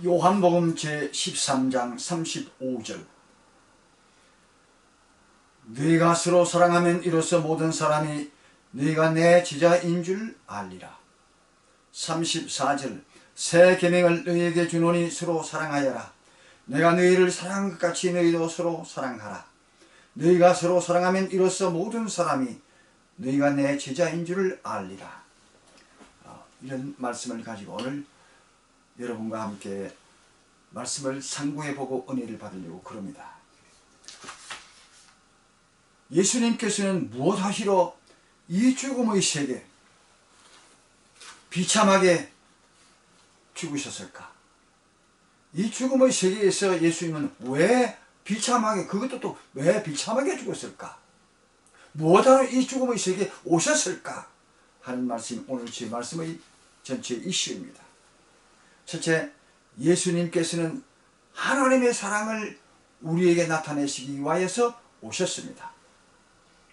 요한복음 제13장 35절 너희가 서로 사랑하면 이로써 모든 사람이 너희가 내 제자인 줄 알리라. 34절 새 계명을 너희에게 주노니 서로 사랑하여라. 내가 너희를 사랑한 것 같이 너희도 서로 사랑하라. 너희가 서로 사랑하면 이로써 모든 사람이 너희가 내 제자인 줄 알리라. 이런 말씀을 가지고 오늘 여러분과 함께 말씀을 상고해보고 은혜를 받으려고 그럽니다. 예수님께서는 무엇하시러 이 죽음의 세계 비참하게 죽으셨을까? 이 죽음의 세계에서 예수님은 왜 비참하게, 그것도 또 왜 비참하게 죽었을까? 무엇하러 이 죽음의 세계에 오셨을까? 하는 말씀, 오늘 제 말씀의 전체 이슈입니다. 첫째, 예수님께서는 하나님의 사랑을 우리에게 나타내시기 위하여서 오셨습니다.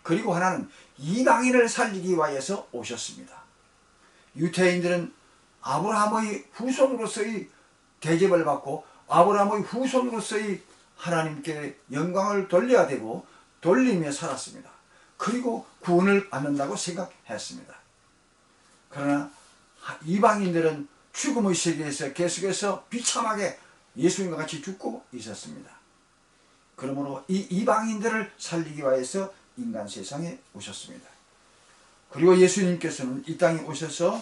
그리고 하나는 이방인을 살리기 위하여서 오셨습니다. 유대인들은 아브라함의 후손으로서의 대접을 받고 아브라함의 후손으로서의 하나님께 영광을 돌려야 되고 돌리며 살았습니다. 그리고 구원을 받는다고 생각했습니다. 그러나 이방인들은 죽음의 세계에서 계속해서 비참하게 예수님과 같이 죽고 있었습니다. 그러므로 이 이방인들을 살리기 위해서 인간 세상에 오셨습니다. 그리고 예수님께서는 이 땅에 오셔서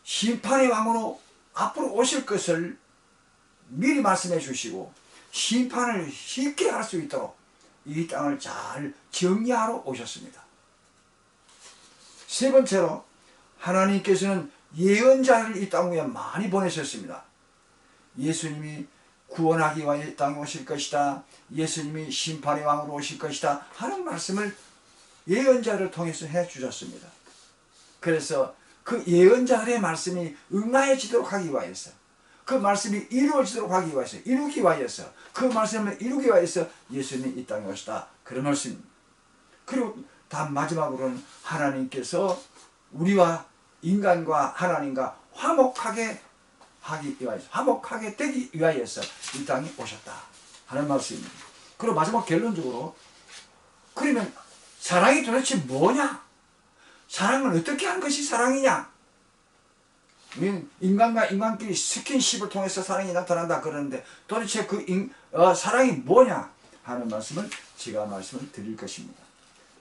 심판의 왕으로 앞으로 오실 것을 미리 말씀해 주시고 심판을 쉽게 할 수 있도록 이 땅을 잘 정리하러 오셨습니다. 세 번째로 하나님께서는 예언자를 이 땅 위에 많이 보내셨습니다. 예수님이 구원하기 위하여 이 땅에 오실 것이다. 예수님이 심판의 왕으로 오실 것이다. 하는 말씀을 예언자를 통해서 해주셨습니다. 그래서 그 예언자들의 말씀이 응하여지도록 하기 위하여서 그 말씀이 이루어지도록 하기 위하여서 이루기 위하여서 그 말씀을 이루기 위하여서 예수님이 이 땅에 오시다. 그런 말씀입니다. 그리고 다 마지막으로는 하나님께서 우리와 인간과 하나님과 화목하게 하기 위하여서 화목하게 되기 위하여서 이 땅에 오셨다 하는 말씀입니다. 그리고 마지막 결론적으로 그러면 사랑이 도대체 뭐냐? 사랑은 어떻게 한 것이 사랑이냐? 인간과 인간끼리 스킨십을 통해서 사랑이 나타난다 그러는데 도대체 그 사랑이 뭐냐? 하는 말씀을 제가 말씀을 드릴 것입니다.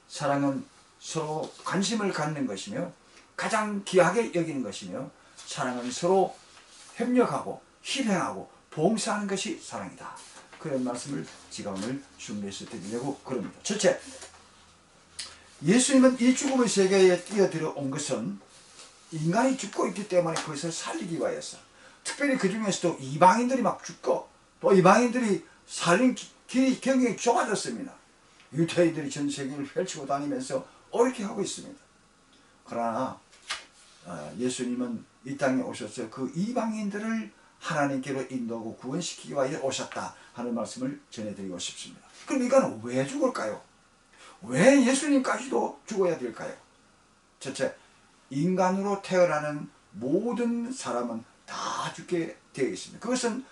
사랑은 서로 관심을 갖는 것이며 가장 귀하게 여기는 것이며 사랑은 서로 협력하고 희생하고 봉사하는 것이 사랑이다. 그런 말씀을 제가 오늘 준비해서 드리려고 그럽니다. 첫째, 예수님은 이 죽음의 세계에 뛰어들어 온 것은 인간이 죽고 있기 때문에 그것을 살리기 위하여서 특별히 그 중에서도 이방인들이 막 죽고 또 이방인들이 살린 길이 경경이 좁아졌습니다. 유대인들이 전 세계를 펼치고 다니면서 옳게 하고 있습니다. 그러나 예수님은 이 땅에 오셔서 그 이방인들을 하나님께로 인도하고 구원시키기 위하여 오셨다 하는 말씀을 전해드리고 싶습니다. 그럼 이건 왜 죽을까요? 왜 예수님까지도 죽어야 될까요? 첫째, 인간으로 태어나는 모든 사람은 다 죽게 되어 있습니다. 그것은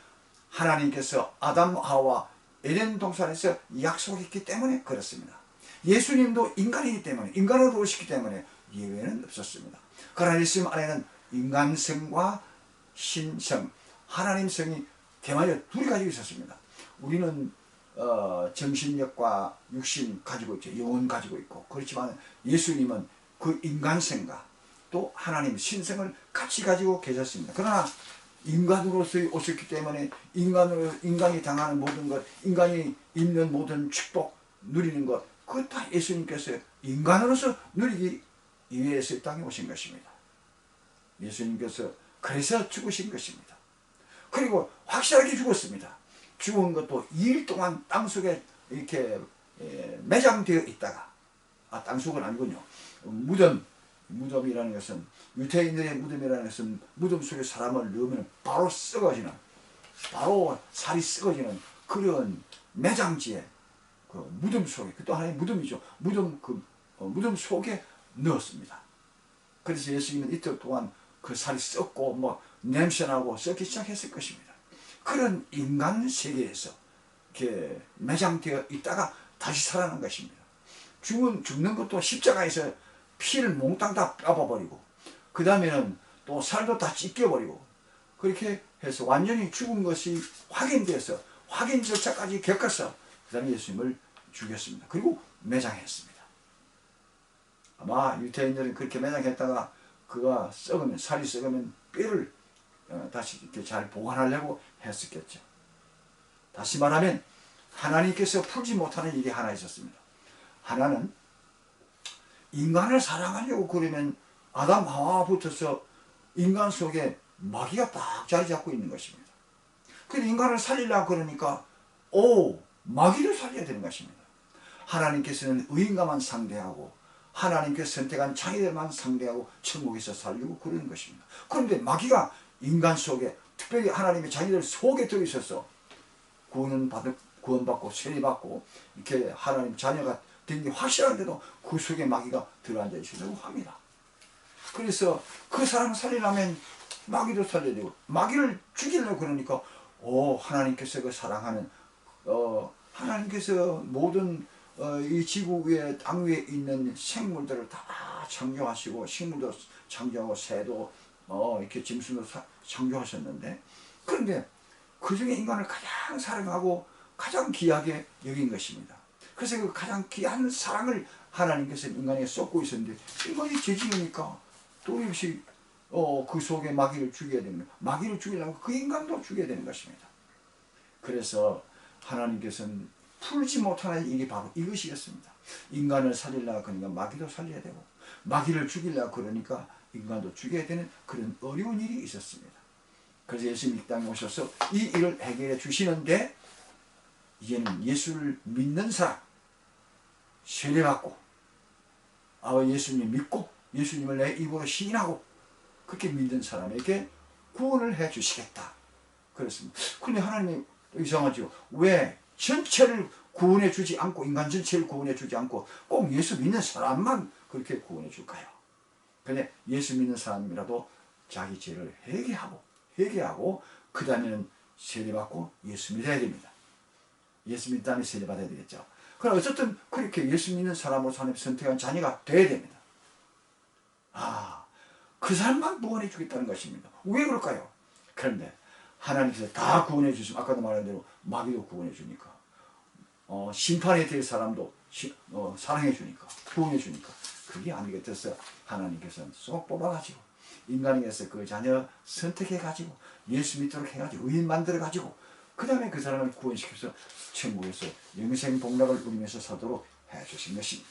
하나님께서 아담 하와 에덴 동산에서 약속했기 때문에 그렇습니다. 예수님도 인간이기 때문에 인간으로 오시기 때문에 예외는 없었습니다. 그러나 예수님 안에는 인간성과 신성, 하나님성이 개마여 둘이 가지고 있었습니다. 우리는 정신력과 육신 가지고 있죠. 영혼 가지고 있고. 그렇지만 예수님은 그 인간성과 또 하나님 신성을 같이 가지고 계셨습니다. 그러나 인간으로서 오셨기 때문에 인간이 당하는 모든 것, 인간이 입는 모든 축복, 누리는 것, 그것 다 예수님께서 인간으로서 누리기 위해서 이 땅에 오신 것입니다. 예수님께서 그래서 죽으신 것입니다. 그리고 확실하게 죽었습니다. 죽은 것도 2일 동안 땅속에 이렇게 매장되어 있다가, 땅속은 아니군요. 무덤이라는 것은, 유대인들의 무덤이라는 것은 무덤 속에 사람을 넣으면 바로 썩어지는, 바로 살이 썩어지는 그런 매장지에 그 무덤 속에, 그 또 하나의 무덤이죠. 무덤 속에 넣었습니다. 그래서 예수님은 이틀 동안 그 살이 썩고 뭐 냄새나고 썩기 시작했을 것입니다. 그런 인간 세계에서 이렇게 매장되어 있다가 다시 살아난 것입니다. 죽는 것도 십자가에서 피를 몽땅 다 뽑아버리고 그 다음에는 또 살도 다 찢겨버리고 그렇게 해서 완전히 죽은 것이 확인돼서 확인 절차까지 겪어서 그 다음에 예수님을 죽였습니다. 그리고 매장했습니다. 아마 유대인들은 그렇게 매장했다가 그가 썩으면 살이 썩으면 뼈를 다시 이렇게 잘 보관하려고 했었겠죠. 다시 말하면 하나님께서 풀지 못하는 일이 하나 있었습니다. 하나는 인간을 사랑하려고 그러면 아담 하와와 붙어서 인간 속에 마귀가 딱 자리 잡고 있는 것입니다. 그래서 인간을 살리려고 그러니까 마귀를 살려야 되는 것입니다. 하나님께서는 의인과만 상대하고 하나님께서 선택한 자녀들만 상대하고 천국에서 살리고 그러는 것입니다. 그런데 마귀가 인간 속에 특별히 하나님의 자녀들 속에 들어있어서 구원받고 세례받고 이렇게 하나님 자녀가 된 게 확실한데도 그 속에 마귀가 들어앉아 있으려고 합니다. 그래서 그 사람을 살리려면 마귀도 살려야 되고 마귀를 죽이려고 그러니까 하나님께서 그 사랑하는 하나님께서 모든 이 지구 위에 땅 위에 있는 생물들을 다 창조하시고 식물도 창조하고 새도 이렇게 짐승도 창조하셨는데 그런데 그 중에 인간을 가장 사랑하고 가장 귀하게 여긴 것입니다. 그래서 그 가장 귀한 사랑을 하나님께서 인간에게 쏟고 있었는데 인간이 죄지으니까 또 역시 그 속에 마귀를 죽여야 됩니다. 마귀를 죽이려면 그 인간도 죽여야 되는 것입니다. 그래서 하나님께서는 풀지 못하는 일이 바로 이것이었습니다. 인간을 살리려고 그러니까 마귀도 살려야 되고 마귀를 죽이려고 그러니까 인간도 죽여야 되는 그런 어려운 일이 있었습니다. 그래서 예수님이 이 땅에 오셔서 이 일을 해결해 주시는데 이제는 예수를 믿는 사람 세례받고 예수님 믿고 예수님을 내 입으로 시인하고 그렇게 믿는 사람에게 구원을 해 주시겠다 그랬습니다. 그런데 하나님이 이상하죠. 왜 전체를 구원해 주지 않고 인간 전체를 구원해 주지 않고 꼭 예수 믿는 사람만 그렇게 구원해 줄까요? 근데 예수 믿는 사람이라도 자기 죄를 회개하고 그 다음에는 세례받고 예수 믿어야 됩니다. 예수 믿는 다음에 세례받아야 되겠죠. 그럼 어쨌든 그렇게 예수 믿는 사람으로 하나님 선택한 자녀가 돼야 됩니다. 그 사람만 구원해 주겠다는 것입니다. 왜 그럴까요? 그런데 하나님께서 다 구원해 주시면 아까도 말한 대로 마귀도 구원해 주니까 심판에 될 사람도 사랑해 주니까 구원해 주니까 그게 안 되겠어서 하나님께서는 쏙 뽑아가지고 인간에게서 그 자녀 선택해가지고 예수 믿도록 해가지고 의인 만들어가지고 그 다음에 그 사람을 구원시켜서 천국에서 영생 복락을 누리면서 살도록 해주신 것입니다.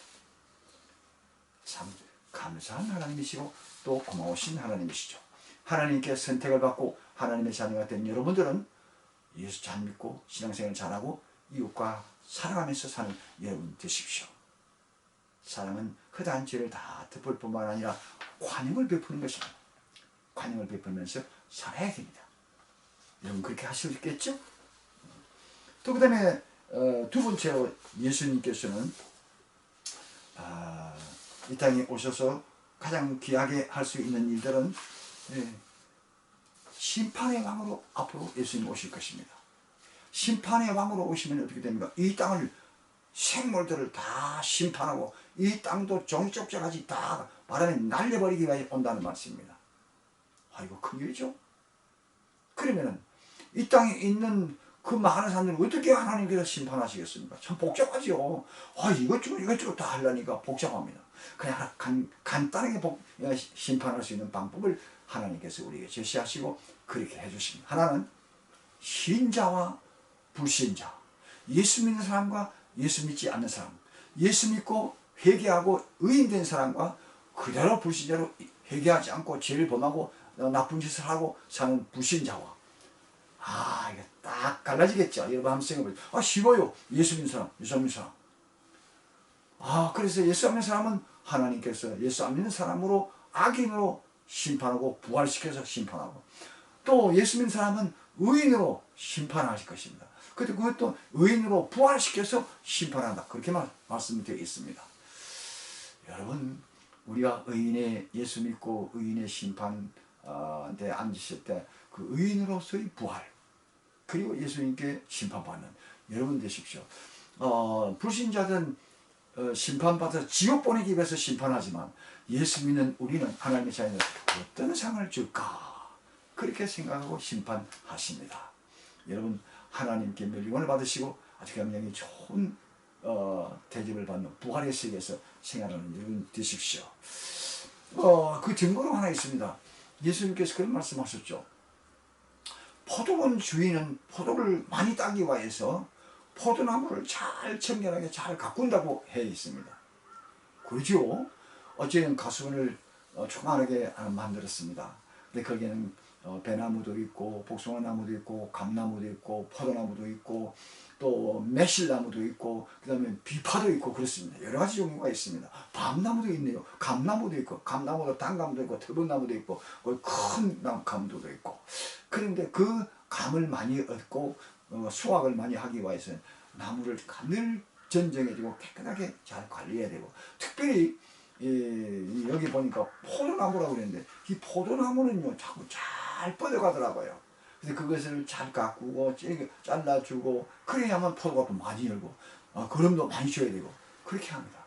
참 감사한 하나님이시고 또 고마우신 하나님이시죠. 하나님께 선택을 받고 하나님의 자녀가 된 여러분들은 예수 잘 믿고 신앙생활 잘하고 이웃과 사랑하면서 사는 여러분 되십시오. 사랑은 허다한 죄를 다 덮을 뿐만 아니라 관용을 베푸는 것입니다. 관용을 베풀면서 살아야 됩니다. 여러분 그렇게 하실 수 있겠죠? 또 그 다음에 두 번째로 예수님께서는 이 땅에 오셔서 가장 귀하게 할 수 있는 일들은 심판의 왕으로 앞으로 예수님 오실 것입니다. 심판의 왕으로 오시면 어떻게 됩니까? 이 땅을 생물들을 다 심판하고 이 땅도 종족자까지 다 바람에 날려버리기 위해 온다는 말씀입니다. 이거 큰 일이죠? 그러면은 이 땅에 있는 그 많은 사람들은 어떻게 하나님께서 심판하시겠습니까? 참 복잡하죠. 이것저것 다 하려니까 복잡합니다. 그냥 간단하게 심판할 수 있는 방법을 하나님께서 우리에게 제시하시고 그렇게 해주십니다. 하나는 신자와 불신자, 예수 믿는 사람과 예수 믿지 않는 사람, 예수 믿고 회개하고 의인된 사람과 그대로 불신자로 회개하지 않고 죄를 범하고 나쁜 짓을 하고 사는 불신자와 이게 딱 갈라지겠죠. 여러분 한번 생각해보세요. 쉬워요. 예수 믿는 사람, 예수 안 믿는 사람. 그래서 예수 안 믿는 사람은 하나님께서 예수 안 믿는 사람으로 악인으로 심판하고 부활시켜서 심판하고 또 예수 믿는 사람은 의인으로 심판하실 것입니다. 그런데 그것도 의인으로 부활시켜서 심판한다. 그렇게 말씀되어 있습니다. 여러분 우리가 의인의 예수 믿고 의인의 심판 데 앉으실 때 그 의인으로서의 부활, 그리고 예수님께 심판받는 여러분 되십시오. 불신자들은 심판받아서 지옥 보내기 위해서 심판하지만 예수 믿는 우리는, 하나님의 자녀는 어떤 상을 줄까 그렇게 생각하고 심판하십니다. 여러분, 하나님께 멸류관을 받으시고 아주 경영이 좋은 대접을 받는 부활의 세계에서 생활하는 여러분 되십시오. 그 증거로 하나 있습니다. 예수님께서 그런 말씀하셨죠. 포도원 주인은 포도를 많이 따기 위해서 포도나무를 잘 청결하게 잘 가꾼다고 해 있습니다. 그렇죠? 어쨌든 가수원을 조그만하게 만들었습니다. 근데 거기에는 배나무도 있고 복숭아나무도 있고 감나무도 있고 포도나무도 있고 또 매실나무도 있고 그 다음에 비파도 있고 그렇습니다. 여러 가지 종류가 있습니다. 밤나무도 있네요. 감나무도 있고, 감나무도 단감도 있고 터벅나무도 있고 큰 감도도 있고. 그런데 그 감을 많이 얻고 수확을 많이 하기 위해서 나무를 늘 전정해주고 깨끗하게 잘 관리해야 되고, 특별히 여기 보니까 포도나무라고 그랬는데 이 포도나무는요 자꾸 잘 뻗어가더라고요. 그래서 그것을 잘 가꾸고 잘라주고 그래야만 포도가 많이 열고 거름도 많이 줘야 되고 그렇게 합니다.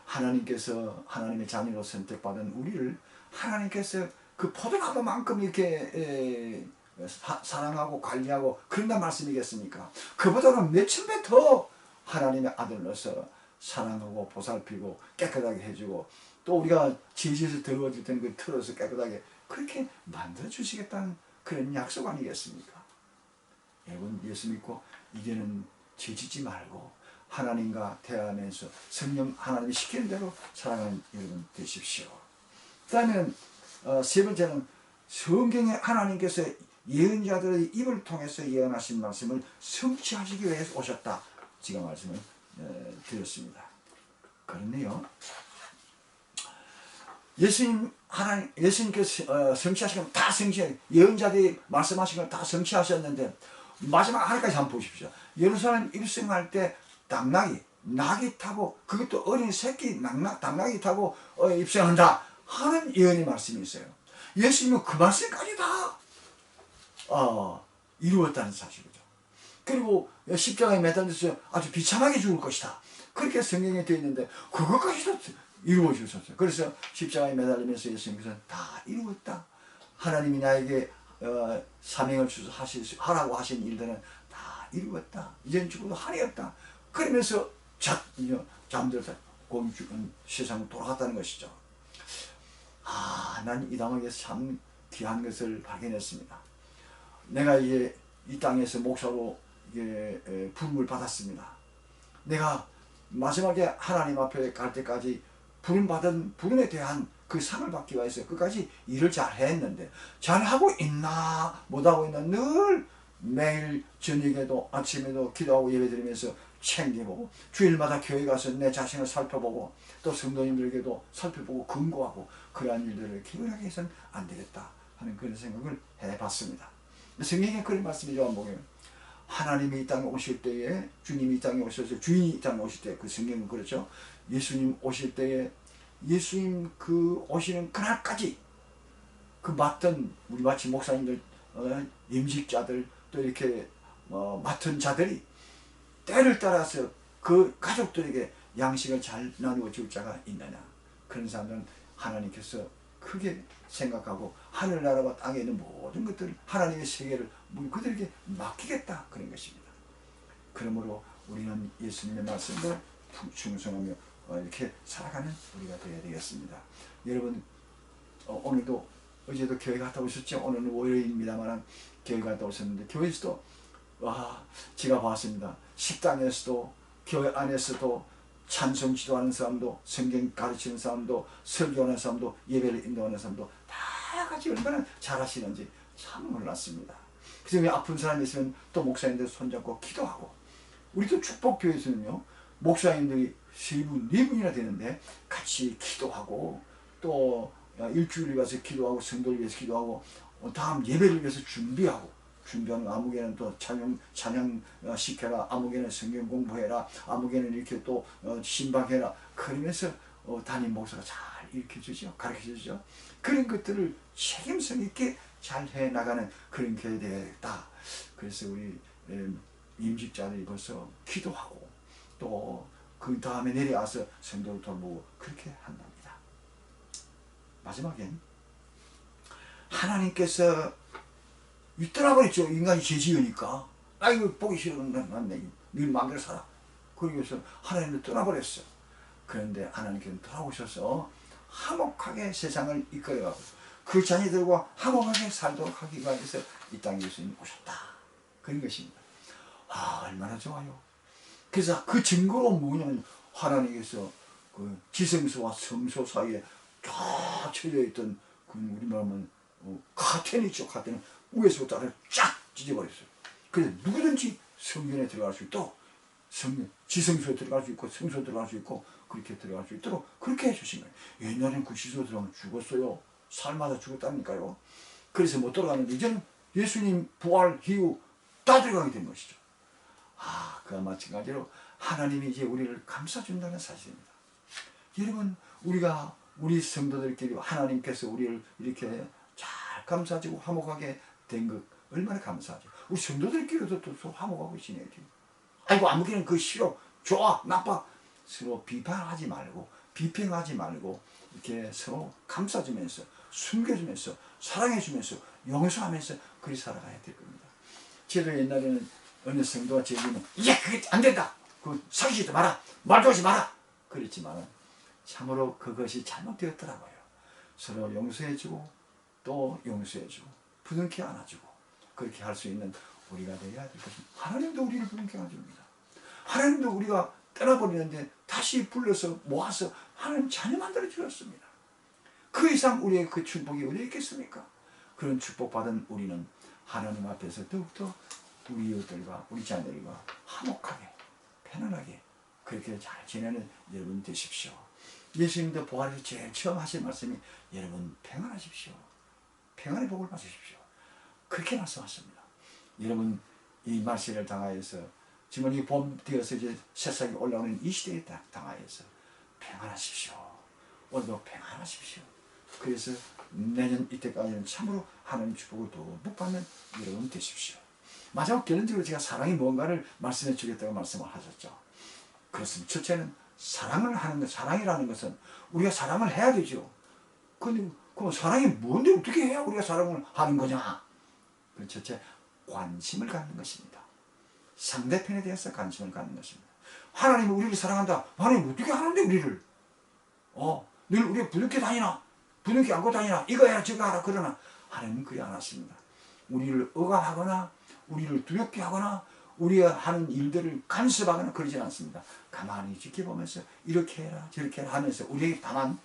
하나님께서 하나님의 자녀로 선택받은 우리를 하나님께서 그 포도나무만큼 이렇게 사랑하고 관리하고 그런단 말씀이겠습니까? 그보다는 몇천 배 더 하나님의 아들로서 사랑하고 보살피고 깨끗하게 해주고 또 우리가 지지에서 더러워질 때는 그 틀어서 깨끗하게 그렇게 만들어 주시겠다는 그런 약속 아니겠습니까? 여러분, 예수 믿고 이제는 죄짓지 말고 하나님과 대화하면서 성령 하나님이 시키는 대로 살아가는 여러분 되십시오. 그 다음에 세 번째는 성경에 하나님께서 예언자들의 입을 통해서 예언하신 말씀을 성취하시기 위해서 오셨다. 제가 말씀을 드렸습니다. 그렇네요. 예수님께서 성취하신 건 다 예언자들이 말씀하신 건 다 성취하셨는데 마지막 하나까지 한번 보십시오. 예루살렘 입성할 때 낙이 타고 그것도 어린 새끼 당나귀 타고 입성한다 하는 예언의 말씀이 있어요. 예수님은 그 말씀까지 다 이루었다는 사실이죠. 그리고 십자가에 매달려서 아주 비참하게 죽을 것이다. 그렇게 성경에 되어 있는데 그것까지도 이루어 주셨어요. 그래서 십자가에 매달리면서 예수님께서 다 이루었다. 하나님이 나에게 사명을 주셔서 하라고 하신 일들은 다 이루었다. 이제는 죽어도 한이 없다. 그러면서 잠들다 세상으로 돌아갔다는 것이죠. 난 이 땅에서 참 귀한 것을 발견했습니다. 내가 이제 이 땅에서 목사로 부름을 받았습니다. 내가 마지막에 하나님 앞에 갈 때까지 부름에 대한 그 상을 받기 위해서 끝까지 일을 잘 했는데 잘하고 있나 못하고 있나 늘 매일 저녁에도 아침에도 기도하고 예배드리면서 챙겨보고 주일마다 교회 가서 내 자신을 살펴보고 또 성도님들에게도 살펴보고 금고하고 그러한 일들을 기울하게 해서는 안 되겠다 하는 그런 생각을 해봤습니다. 성경에 그런 말씀이 좀 보면 하나님이 이 땅에 오실 때에 주님이 이 땅에 오셔서 주인이 이 땅에 오실 때 그 성경은 그렇죠. 예수님 오실 때에 예수님 그 오시는 그날까지 그 맡은 우리 마치 목사님들 임직자들 또 이렇게 맡은 자들이 때를 따라서 그 가족들에게 양식을 잘 나누어 줄 자가 있느냐. 그런 사람들은 하나님께서 크게 생각하고 하늘나라와 땅에 있는 모든 것들 하나님의 세계를 그들에게 맡기겠다 그런 것입니다. 그러므로 우리는 예수님의 말씀을 충성하며 이렇게 살아가는 우리가 되어야 되겠습니다. 여러분 오늘도 어제도 교회 갔다 오셨죠? 오늘은 월요일입니다만 교회 갔다 오셨는데 교회에서도 제가 봤습니다. 식당에서도 교회 안에서도 찬송 지도하는 사람도 성경 가르치는 사람도 설교하는 사람도 예배를 인도하는 사람도 다 같이 얼마나 잘하시는지 참 놀랐습니다. 그래서 아픈 사람이 있으면 또 목사님들 손잡고 기도하고 우리도 축복교회에서는요 목사님들이 3분, 4분이나 되는데 같이 기도하고 또 일주일에 가서 기도하고 성도를 위해서 기도하고 다음 예배를 위해서 준비하는 아무개는 또 찬양 시켜라, 아무개는 성경 공부해라, 아무개는 이렇게 또 신방해라 그러면서 담임 목사가 잘 일으켜주죠. 가르쳐주죠. 그런 것들을 책임성 있게 잘 해나가는 그런 교회가 되겠다. 그래서 우리 임직자들이 벌써 기도하고 또 그 다음에 내려와서 성도를 돌보고 그렇게 한답니다. 마지막엔 하나님께서 떠나버렸죠. 인간이 죄 지으니까. 아 이거 보기 싫으면 네 마음대로 살아. 그러고서 하나님을 떠나버렸어. 그런데 하나님께서 돌아오셔서 화목하게 세상을 이끌어가고 그 자녀들과 화목하게 살도록 하기 위해서 이 땅에 예수님이 오셨다. 그런 것입니다. 아 얼마나 좋아요. 그래서 그 증거로 뭐냐면 하나님께서 그 지성소와 성소 사이에 쫙 쳐져있던 그 우리 말하면 카텐이 있죠. 카텐은 위에서부터 아래로 쫙 찢어버렸어요. 그래서 누구든지 성전에 들어갈 수 있도록 지성소에 들어갈 수 있고 성소에 들어갈 수 있고 그렇게 들어갈 수 있도록 그렇게 해주신 거예요. 옛날엔 그 지성소에 들어가면 죽었어요. 살마다 죽었다니까요. 그래서 못 들어가는데 이제는 예수님 부활 이후 다 들어가게 된 것이죠. 아, 그와 마찬가지로 하나님이 이제 우리를 감싸준다는 사실입니다. 여러분, 우리 성도들끼리 하나님께서 우리를 이렇게 잘 감싸주고 화목하게 된 것 얼마나 감사하죠. 우리 성도들끼리도 또 화목하고 지내야죠. 아이고, 아무개는 그 싫어, 좋아, 나빠. 서로 비판하지 말고, 비평하지 말고, 이렇게 서로 감싸주면서, 숨겨주면서, 사랑해주면서, 용서하면서 그리 살아가야 될 겁니다. 저도 옛날에는 어느 성도가 제기는 그게 안 된다. 그 사귀지도 마라. 말도 하지 마라. 그랬지만 참으로 그것이 잘못되었더라고요. 서로 용서해주고 또 용서해주고 부둥켜 안아주고 그렇게 할 수 있는 우리가 되어야 될 것입니다. 하나님도 우리를 부둥켜 안아줍니다. 하나님도 우리가 떠나버리는데 다시 불러서 모아서 하나님 자녀 만들어 주셨습니다. 그 이상 우리의 그 축복이 어디 있겠습니까? 그런 축복받은 우리는 하나님 앞에서 더욱더 우리 이웃들과 우리 자녀들과 화목하게 편안하게 그렇게 잘 지내는 여러분 되십시오. 예수님도 부활에서 제일 처음 하신 말씀이 여러분 평안하십시오. 평안의 복을 받으십시오. 그렇게 말씀하십니다. 여러분 이 말세를 당하여서 지금 이 봄 되어서 이제 새싹이 올라오는 이 시대에 당하여서 평안하십시오. 오늘도 평안하십시오. 그래서 내년 이때까지는 참으로 하나님 축복을 더 받는 여러분 되십시오. 마지막 결론적으로 제가 사랑이 뭔가를 말씀해 주겠다고 말씀을 하셨죠. 그렇습니다. 첫째는 사랑을 하는 것, 사랑이라는 것은 우리가 사랑을 해야 되죠. 근데 그 사랑이 뭔데 어떻게 해야 우리가 사랑을 하는 거냐? 그 첫째, 관심을 갖는 것입니다. 상대편에 대해서 관심을 갖는 것입니다. 하나님은 우리를 사랑한다. 하나님 어떻게 하는데 우리를? 늘 우리가 부둥켜 다니나? 부둥켜 안고 다니나? 이거 해라 저거 하라 그러나? 하나님은 그리 안 하십니다. 우리를 억압하거나 우리를 두렵게 하거나 우리가 하는 일들을 간섭하거나 그러지 않습니다. 가만히 지켜보면서 이렇게 해라 저렇게 해라 하면서 우리에게 다만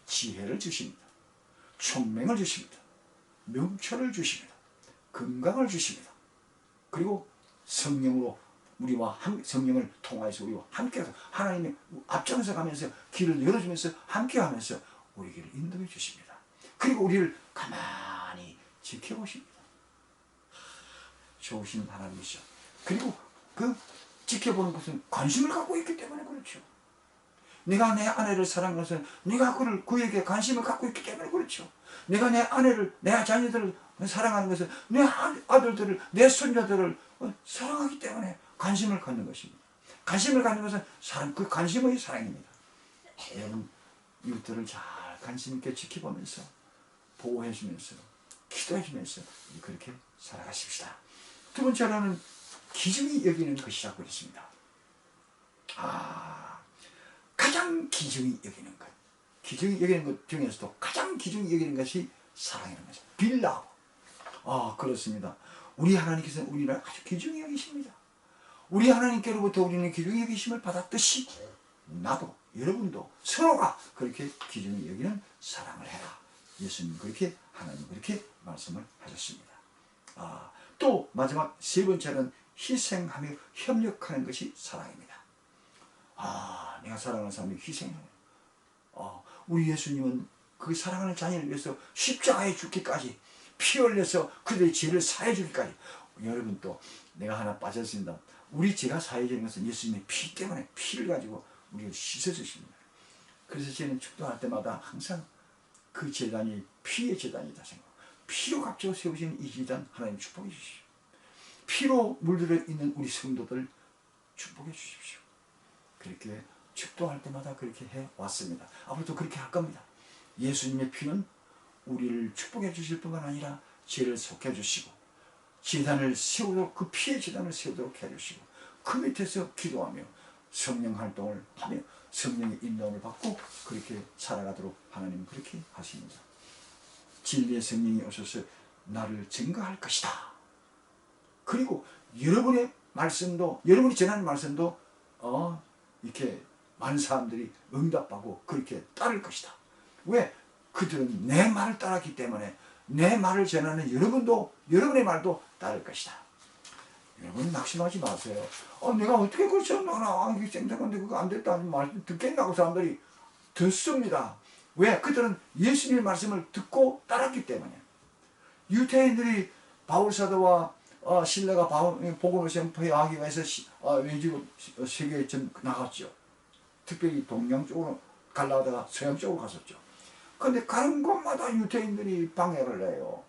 지혜를 주십니다. 총명을 주십니다. 명철을 주십니다. 건강을 주십니다. 그리고 성령으로 우리와 성령을 통하여서 우리와 함께해서 하나님의 앞장서 가면서 길을 열어주면서 함께하면서 우리에게 인도해 주십니다. 그리고 우리를 가만히 지켜보십니다. 좋으신 하나님이시죠. 그리고 그 지켜보는 것은 관심을 갖고 있기 때문에 그렇죠. 내가 내 아내를 사랑하는 것은 내가 그에게 관심을 갖고 있기 때문에 그렇죠. 내가 내 아내를, 내 자녀들을 사랑하는 것은 내 아들들을, 내 손자들을 사랑하기 때문에 관심을 갖는 것입니다. 관심을 갖는 것은 사랑, 그 관심의 사랑입니다. 여러분, 이웃들을 잘 관심 있게 지켜보면서 보호해주면서 기도해주면서 그렇게 살아가십시다. 두 번째로는 기중이 여기는 것이라고 했습니다. 가장 기중이 여기는 것. 기중이 여기는 것 중에서도 가장 기중이 여기는 것이 사랑이라는 것입니다. 빌라. 그렇습니다. 우리 하나님께서는 우리를 아주 기중히 여기십니다. 우리 하나님께로부터 우리는 기중히 여기심을 받았듯이 나도 여러분도 서로가 그렇게 기중히 여기는 사랑을 해라. 예수님 그렇게 하나님 그렇게 말씀을 하셨습니다. 또 마지막 세 번째는 희생하며 협력하는 것이 사랑입니다. 내가 사랑하는 사람이 희생하는 우리 예수님은 그 사랑하는 자녀를 위해서 십자가에 죽기까지 피 흘려서 그들의 죄를 사해 주기까지. 여러분 또 내가 하나 빠졌습니다. 우리 죄가 사해지는 것은 예수님의 피 때문에 피를 가지고 우리를 씻어 주십니다. 그래서 저는 축도할 때마다 항상 그 제단이 피의 제단이다 생각합니다. 피로 값지고 세우신 이 제단 하나님 축복해 주십시오. 피로 물들어 있는 우리 성도들 축복해 주십시오. 그렇게 축도할 때마다 그렇게 해왔습니다. 앞으로도 그렇게 할 겁니다. 예수님의 피는 우리를 축복해 주실 뿐만 아니라 죄를 속해 주시고 제단을 세우도록, 그 피의 제단을 세우도록 해주시고 그 밑에서 기도하며 성령 활동을 하며 성령의 인도함을 받고 그렇게 살아가도록 하나님은 그렇게 하십니다. 진리의 성령이 오셔서 나를 증거할 것이다. 그리고 여러분의 말씀도, 여러분이 전하는 말씀도 이렇게 많은 사람들이 응답하고 그렇게 따를 것이다. 왜? 그들은 내 말을 따랐기 때문에 내 말을 전하는 여러분도 여러분의 말도 따를 것이다. 여러분 낙심하지 마세요. 내가 어떻게 그걸 전하나, 이게 생각한데 그거 안 됐다는 말 듣겠나고 사람들이 듣습니다. 왜? 그들은 예수님의 말씀을 듣고 따랐기 때문에. 유대인들이 바울사도와 신라가 복음을 선포하기 위해서 외지로 세계에 나갔죠. 특별히 동양 쪽으로 가려다가 서양 쪽으로 갔었죠. 그런데 가는 곳마다 유대인들이 방해를 해요.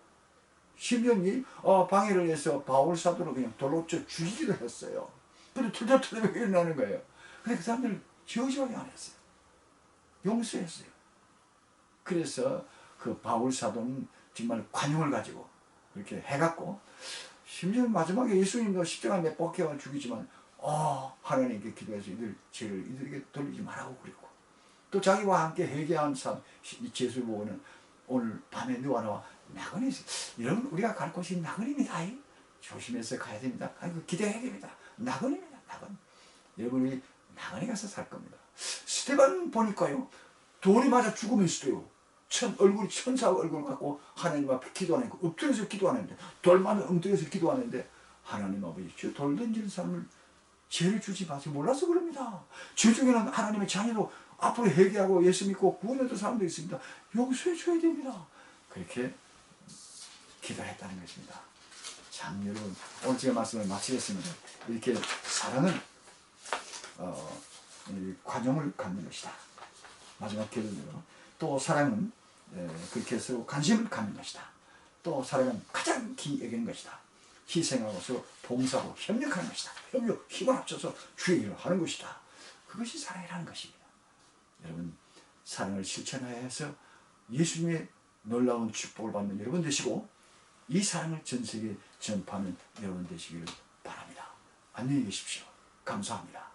심지어 방해를 해서 바울사도를 그냥 돌로 죽이기도 했어요. 근데 툴툴툴 일어나는 거예요. 근데 그 사람들 저주밖에 안 했어요. 용서했어요. 그래서 그 바울사도는 정말 관용을 가지고 그렇게 해갖고 심지어 마지막에 예수님도 십자가 내 벗겨 죽이지만 하나님께 기도해서 이들 죄를 이들에게 돌리지 말라고 그랬고 또 자기와 함께 회개한 사람 제수 보고는 오늘 밤에 누가 나와 나그네 여러분 우리가 갈 곳이 나그네입니다. 조심해서 가야 됩니다. 기대해야 됩니다. 나그네입니다. 나그네. 여러분이 나그네 가서 살 겁니다. 스테반 보니까요 돌이 맞아 죽으면서도요 얼굴이 천사 얼굴 갖고 하나님 앞에 기도하는 거 엎드려서 기도하는데 돌 맞아 엉뚱해서 기도하는데 하나님 아버지 저 돌 던지는 사람을 죄를 주지 마세요. 몰라서 그럽니다. 죄 중에는 하나님의 자녀도 앞으로 회개하고 예수 믿고 구원받은 사람도 있습니다. 용서해 줘야 됩니다. 그렇게 기도했다는 것입니다. 참 여러분 오늘 제가 말씀을 마치겠습니다. 이렇게 사랑은 관용을 갖는 것이다. 마지막 결론으로 또 사랑은 그렇게 서로 관심을 갖는 것이다. 또 사랑은 가장 기여기는 것이다. 희생하고 서로 봉사하고 협력하는 것이다. 협력, 힘을 합쳐서 주의 일을 하는 것이다. 그것이 사랑이라는 것입니다. 여러분 사랑을 실천하여 해서 예수님의 놀라운 축복을 받는 여러분 되시고 이 사랑을 전 세계에 전파하는 여러분 되시기를 바랍니다. 안녕히 계십시오. 감사합니다.